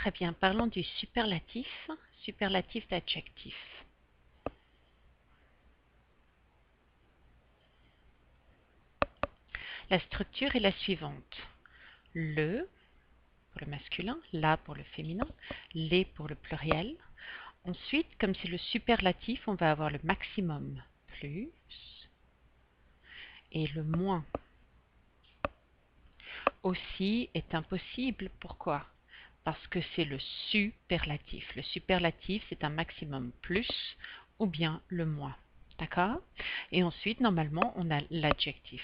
Très bien, parlons du superlatif, superlatif d'adjectif. La structure est la suivante. Le pour le masculin, la pour le féminin, les pour le pluriel. Ensuite, comme c'est le superlatif, on va avoir le maximum, plus, et le moins. Aussi est impossible. Pourquoi? Parce que c'est le superlatif. Le superlatif, c'est un maximum plus ou bien le moins. D'accord? Et ensuite, normalement, on a l'adjectif.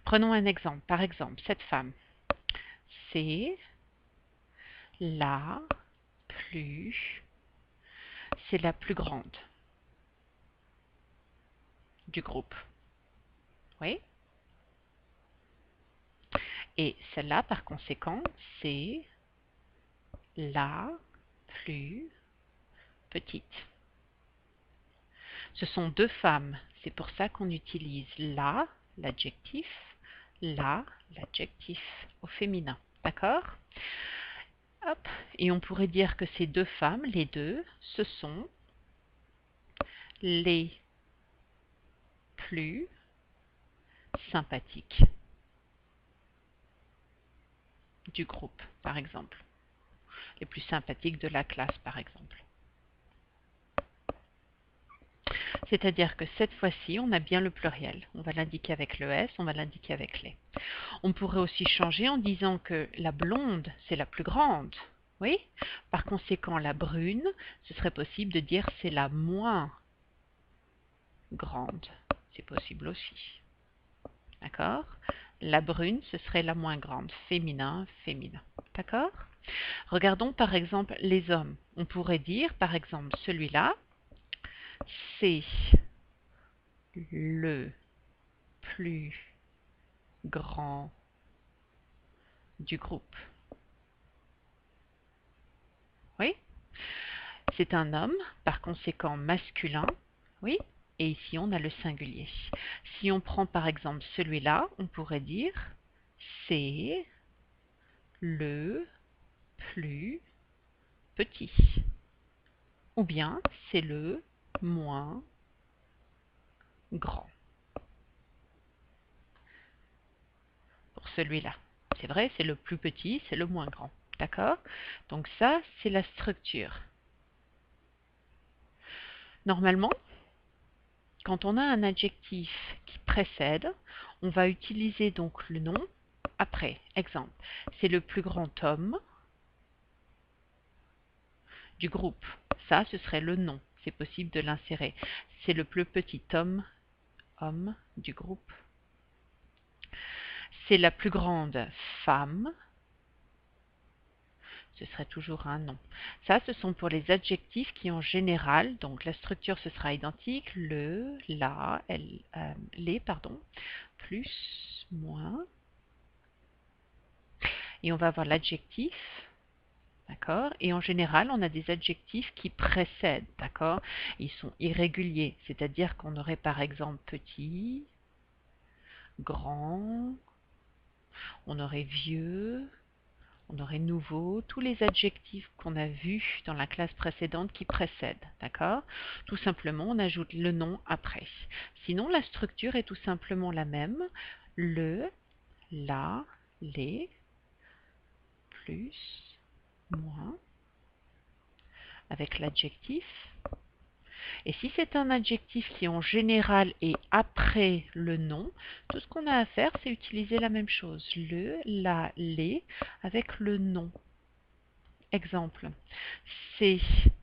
Prenons un exemple. Par exemple, cette femme, c'est la plus, c'est la plus grande du groupe. Oui? Et celle-là, par conséquent, c'est la plus petite. Ce sont deux femmes. C'est pour ça qu'on utilise la, l'adjectif, la, l'adjectif au féminin. D'accord? Hop. Et on pourrait dire que ces deux femmes, les deux, ce sont les plus sympathiques du groupe, par exemple. Les plus sympathiques de la classe, par exemple. C'est-à-dire que cette fois-ci, on a bien le pluriel. On va l'indiquer avec le S, on va l'indiquer avec les. On pourrait aussi changer en disant que la blonde, c'est la plus grande. Oui? Par conséquent, la brune, ce serait possible de dire c'est la moins grande. C'est possible aussi. D'accord? La brune, ce serait la moins grande. Féminin, féminin. D'accord? Regardons par exemple les hommes. On pourrait dire par exemple celui-là, c'est le plus grand du groupe. Oui? C'est un homme, par conséquent masculin. Oui? Et ici, on a le singulier. Si on prend par exemple celui-là, on pourrait dire c'est le plus petit. Ou bien c'est le moins grand. Pour celui-là. C'est vrai, c'est le plus petit, c'est le moins grand. D'accord? Donc ça, c'est la structure. Normalement, quand on a un adjectif qui précède, on va utiliser donc le nom après. Exemple, c'est le plus grand homme du groupe. Ça, ce serait le nom. C'est possible de l'insérer. C'est le plus petit homme du groupe. C'est la plus grande femme. Ce serait toujours un nom. Ça, ce sont pour les adjectifs qui en général, donc la structure ce sera identique, le, la, les, pardon, plus, moins. Et on va avoir l'adjectif, d'accord? Et en général, on a des adjectifs qui précèdent, d'accord? Ils sont irréguliers, c'est-à-dire qu'on aurait par exemple petit, grand, on aurait vieux, on aurait nouveau, tous les adjectifs qu'on a vus dans la classe précédente qui précèdent, d'accord? Tout simplement, on ajoute le nom après. Sinon, la structure est tout simplement la même. Le, la, les, plus, moins, avec l'adjectif. Et si c'est un adjectif qui en général est après le nom, tout ce qu'on a à faire, c'est utiliser la même chose. Le, la, les, avec le nom. Exemple, c'est,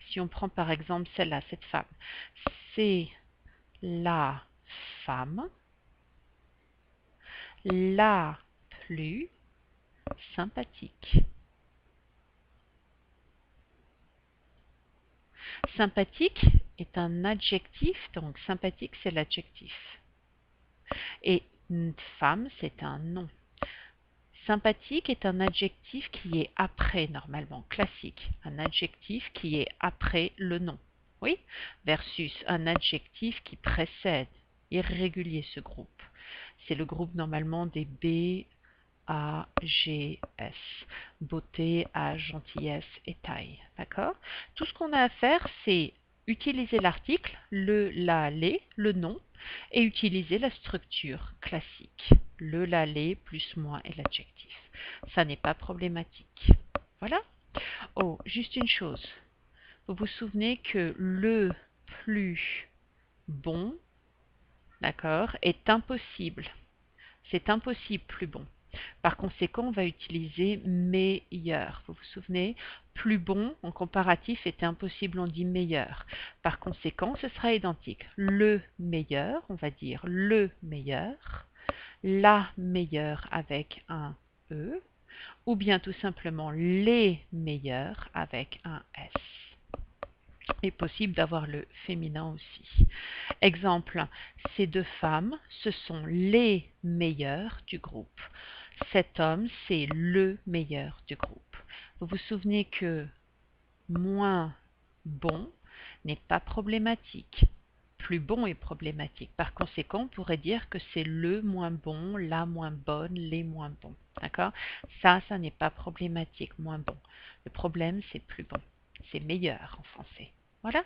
si on prend par exemple celle-là, cette femme, c'est la femme la plus sympathique. Sympathique est un adjectif, donc sympathique c'est l'adjectif. Et femme c'est un nom. Sympathique est un adjectif qui est après, normalement, classique. Un adjectif qui est après le nom. Oui? Versus un adjectif qui précède. Irrégulier ce groupe. C'est le groupe normalement des B, A-G-S. Beauté, âge, gentillesse et taille. D'accord? Tout ce qu'on a à faire, c'est utiliser l'article, le, la, les, le nom, et utiliser la structure classique. Le, la, les, plus, moins et l'adjectif. Ça n'est pas problématique. Voilà. Oh, juste une chose. Vous vous souvenez que le plus bon, d'accord, est impossible. C'est impossible plus bon. Par conséquent, on va utiliser meilleur. Vous vous souvenez, plus bon en comparatif est impossible, on dit meilleur. Par conséquent, ce sera identique. Le meilleur, on va dire le meilleur, la meilleure avec un E, ou bien tout simplement les meilleurs avec un S. Il est possible d'avoir le féminin aussi. Exemple, ces deux femmes, ce sont les meilleures du groupe. Cet homme, c'est le meilleur du groupe. Vous vous souvenez que moins bon n'est pas problématique. Plus bon est problématique. Par conséquent, on pourrait dire que c'est le moins bon, la moins bonne, les moins bons. D'accord? Ça n'est pas problématique, moins bon. Le problème, c'est plus bon. C'est meilleur en français. Voilà.